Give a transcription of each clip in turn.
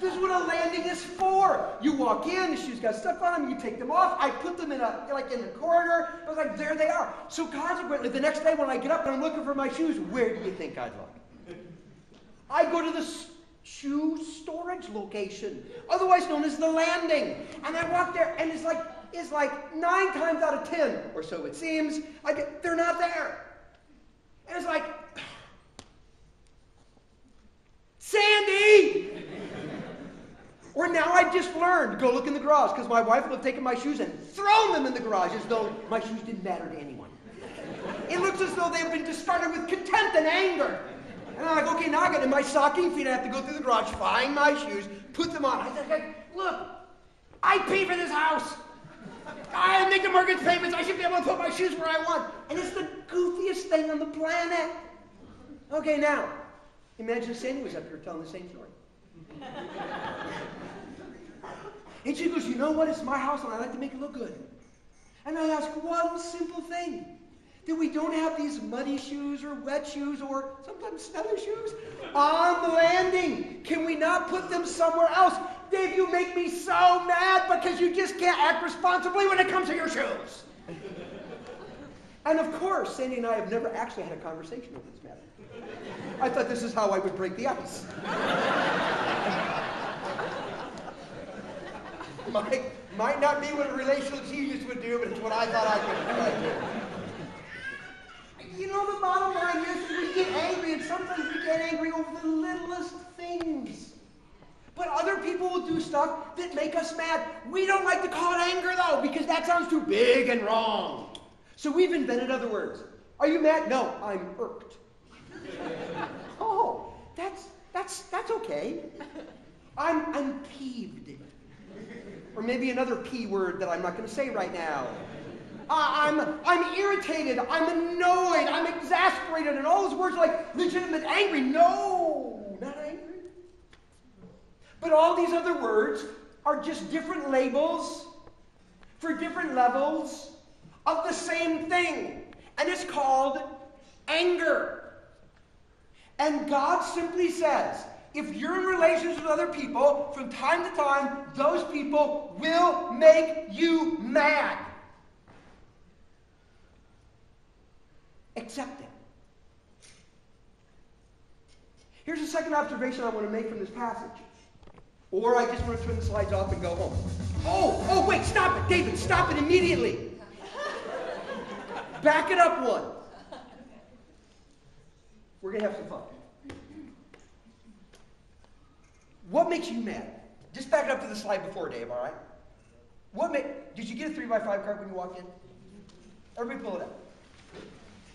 This is what a landing is for. You walk in, the shoes got stuff on them, you take them off. I put them in in the corner. I was like, there they are. So consequently, the next day when I get up and I'm looking for my shoes, where do you think I'd look? I go to the shoe storage location, otherwise known as the landing. And I walk there, and it's like 9 times out of 10, or so it seems, they're not there. And it's like, Sandy! Or now I've just learned to go look in the garage, because my wife will have taken my shoes and thrown them in the garage as though my shoes didn't matter to anyone. It looks as though they've been discarded with contempt and anger. And I'm like, okay, now I got in my stocking feet, I have to go through the garage, find my shoes, put them on. I said, look, I pay for this house. I make the mortgage payments, I should be able to put my shoes where I want. And it's the goofiest thing on the planet. Okay, now, imagine Sandy was up here telling the same story. And she goes, you know what, it's my house and I like to make it look good. And I ask one simple thing. That we don't have these muddy shoes or wet shoes or sometimes smelly shoes on the landing. Can we not put them somewhere else? Dave, you make me so mad because you just can't act responsibly when it comes to your shoes. And of course, Sandy and I have never actually had a conversation over this matter. I thought this is how I would break the ice. Might not be what a relational genius would do, but it's what I thought I could do. You know, the bottom line is we get angry, and sometimes we get angry over the littlest things. But other people will do stuff that make us mad. We don't like to call it anger, though, because that sounds too big and wrong. So we've invented other words. Are you mad? No, I'm irked. Oh, that's okay. I'm peeved. Or maybe another P word that I'm not going to say right now. I'm irritated, I'm annoyed, I'm exasperated, and all those words like legitimate angry. No, not angry. But all these other words are just different labels for different levels of the same thing. And it's called anger. And God simply says, if you're in relations with other people, from time to time, those people will make you mad. Accept it. Here's a second observation I want to make from this passage. Or I just want to turn the slides off and go home. Oh, wait, stop it, David, stop it immediately. Back it up one. We're going to have some fun. What makes you mad? Just back it up to the slide before, Dave, all right? Did you get a 3x5 card when you walked in? Everybody pull it up.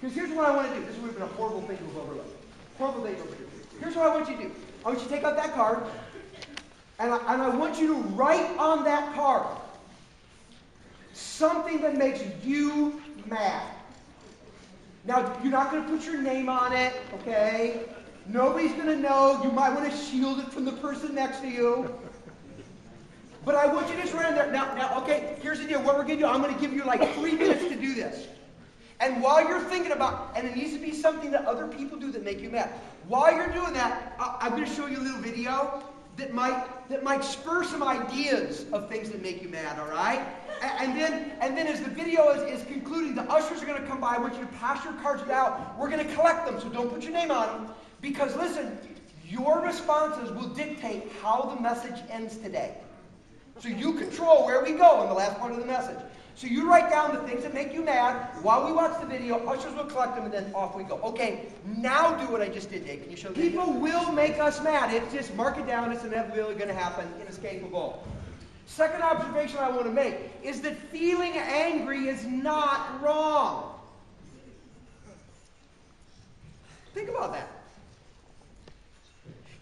Because here's what I want to do. This would have been a horrible thing to have overlooked. Horrible thing to overlook. Here's what I want you to do. I want you to take out that card, and I want you to write on that card something that makes you mad. Now, you're not going to put your name on it, okay? Nobody's going to know. You might want to shield it from the person next to you. But I want you to just write in there. Now, okay, here's the deal. What we're going to do, I'm going to give you like 3 minutes to do this. And while you're thinking about, and it needs to be something that other people do that make you mad. While you're doing that, I'm going to show you a little video that might spur some ideas of things that make you mad, all right? And then as the video is concluding, the ushers are going to come by. I want you to pass your cards out. We're going to collect them, so don't put your name on them. Because listen, your responses will dictate how the message ends today. So you control where we go in the last part of the message. So you write down the things that make you mad while we watch the video. Ushers will collect them, and then off we go. Okay, now do what I just did, Dave. Can you show me? People will make us mad. It's just mark it down. It's inevitably going to happen. Inescapable. Second observation I want to make is that feeling angry is not wrong. Think about that.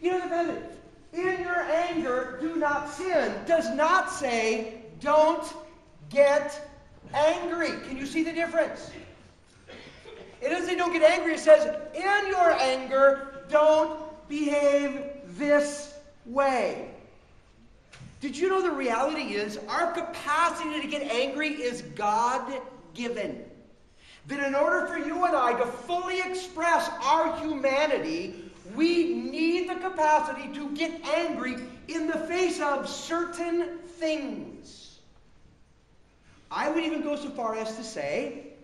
You know, the fact that in your anger, do not sin does not say don't get angry. Can you see the difference? It doesn't say don't get angry. It says in your anger, don't behave this way. Did you know the reality is our capacity to get angry is God-given? That in order for you and I to fully express our humanity, We need the capacity to get angry in the face of certain things. I would even go so far as to say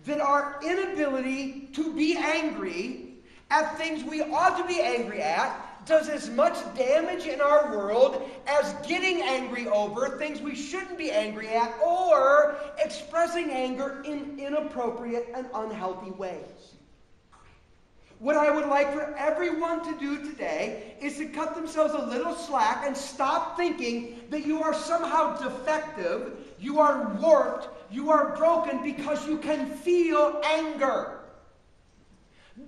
that our inability to be angry at things we ought to be angry at does as much damage in our world as getting angry over things we shouldn't be angry at or expressing anger in inappropriate and unhealthy ways. What I would like for everyone to do today is to cut themselves a little slack and stop thinking that you are somehow defective, you are warped, you are broken because you can feel anger.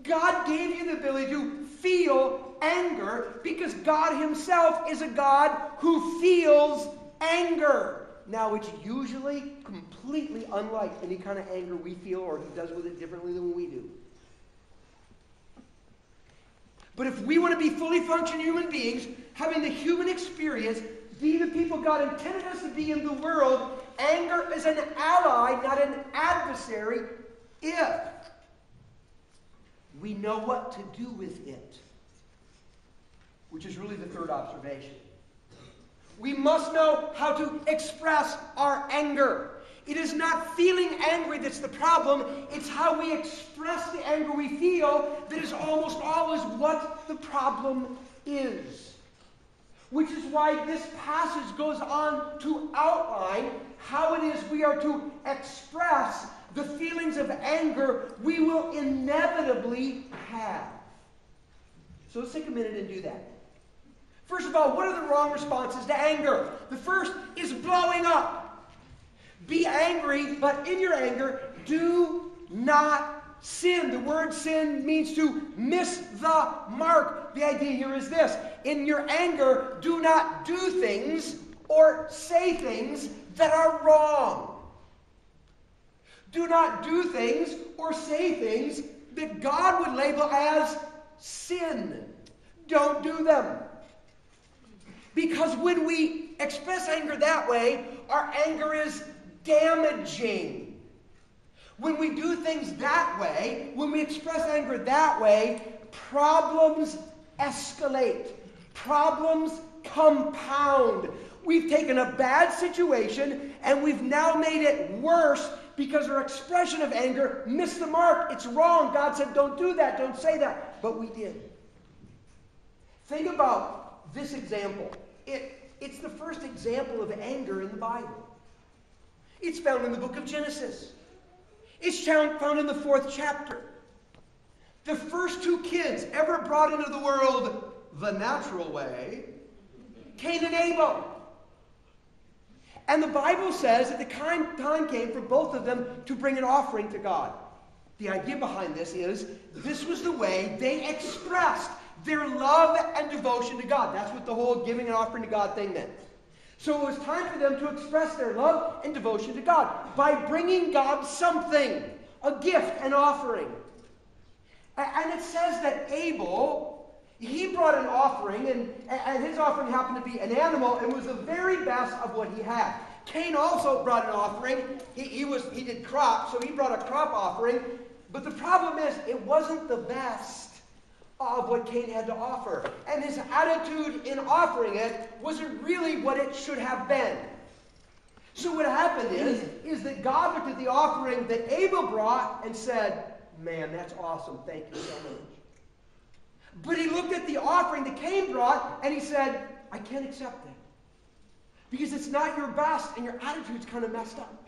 God gave you the ability to feel anger because God himself is a God who feels anger. Now, it's usually completely unlike any kind of anger we feel, or he does with it differently than we do. But if we want to be fully functioning human beings, having the human experience, be the people God intended us to be in the world, anger is an ally, not an adversary, if we know what to do with it. Which is really the third observation. We must know how to express our anger. It is not feeling angry that's the problem. It's how we express the anger we feel that is almost always what the problem is. Which is why this passage goes on to outline how it is we are to express the feelings of anger we will inevitably have. So let's take a minute and do that. First of all, what are the wrong responses to anger? The first is blowing up. Be angry, but in your anger, do not sin. The word sin means to miss the mark. The idea here is this. In your anger, do not do things or say things that are wrong. Do not do things or say things that God would label as sin. Don't do them. Because when we express anger that way, our anger is damaging. When we do things that way, when we express anger that way, problems escalate. Problems compound. We've taken a bad situation and we've now made it worse because our expression of anger missed the mark. It's wrong. God said, don't do that, don't say that. But we did. Think about this example. It's the first example of anger in the Bible. It's found in the book of Genesis. It's found in the 4th chapter. The first 2 kids ever brought into the world the natural way, Cain and Abel. And the Bible says that the time came for both of them to bring an offering to God. The idea behind this is, this was the way they expressed their love and devotion to God. That's what the whole giving an offering to God thing meant. So it was time for them to express their love and devotion to God by bringing God something, a gift, an offering. And it says that Abel, he brought an offering, and his offering happened to be an animal, and was the very best of what he had. Cain also brought an offering. He did crops, so he brought a crop offering. But the problem is, it wasn't the best of what Cain had to offer. And his attitude in offering it wasn't really what it should have been. So what happened is that God looked at the offering that Abel brought and said, man, that's awesome, thank you so much. But he looked at the offering that Cain brought and he said, I can't accept it. Because it's not your best and your attitude's kind of messed up.